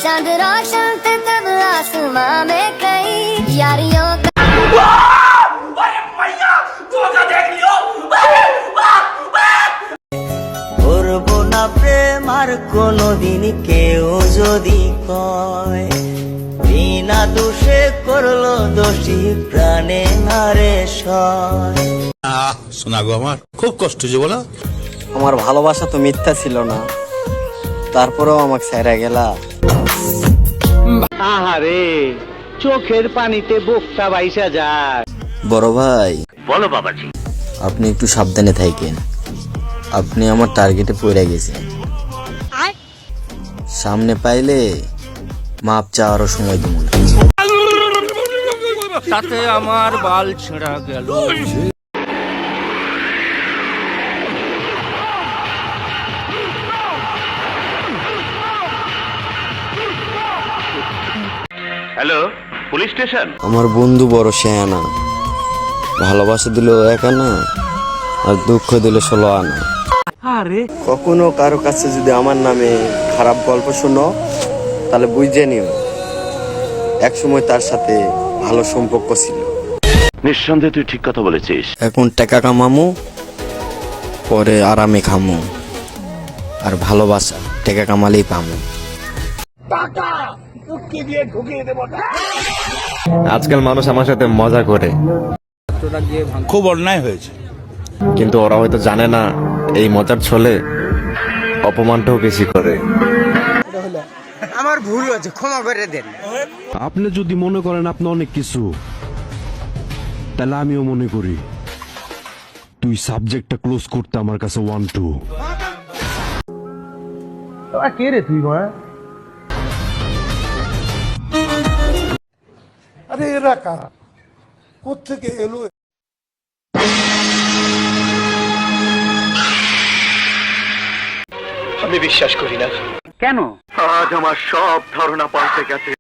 चांद रोशन थे तब आसमां में कई यारियों का করবো না প্রেম আর কোনোদিন কেউ যদি কয় বিনা দোষে করলো দোষী প্রাণে নারে সয়। শোনা গো আমার খুব কষ্ট যে বলো। আমার ভালোবাসা তো মিথ্যা ছিল না, তারপরেও আমাকে ছেড়ে গেলা। আহারে চোখের পানিতে বুকটা বাইসা যায়। বড় ভাই, বলো বাবাজি। আপনি একটু সাবধানে থাকেন, আপনি আমার টার্গেটে পড়ে গেছেন। সামনে পাইলে মাপ চাওয়ারও সময় দিব না। তাতে আমার বাল ছেঁড়া গেল। Hello, police station. আমার বন্ধু বড় শেয়ানা, ভালোবাসা দিল একা না, আর দুঃখ দিল 16 আনা। কখনো কারো কাছে যদি আমার নামে খারাপ গল্প শোনো, তাহলে বুঝে নিও একসময় তার সাথে ভালো সম্পর্ক ছিল। নিঃসন্দেহে তুই ঠিক কথা বলেছিস। এখন টাকা কামামু, পরে আরামে খামু, আর ভালোবাসা টাকা কামালেই পামু। আজকাল মানুষ আমার সাথে মজা করে, খুব অন্যায় হয়েছে। কিন্তু ওরা হয়তো জানে না এই মজার ছলে অপমানটাও বেশি করে। আপনি যদি মনে করেন আপনি অনেক কিছু, তাহলে আমিও মনে করি তুই সাবজেক্টটা ক্লোজ করতে আমার কাছে 1-2। কে রে তুই মা? আরে এরা কারা, কোত্থেকে এলো? আমি বিশ্বাস করি না। কেন? আজ আমার সব ধারণা পাল্টে গেছে।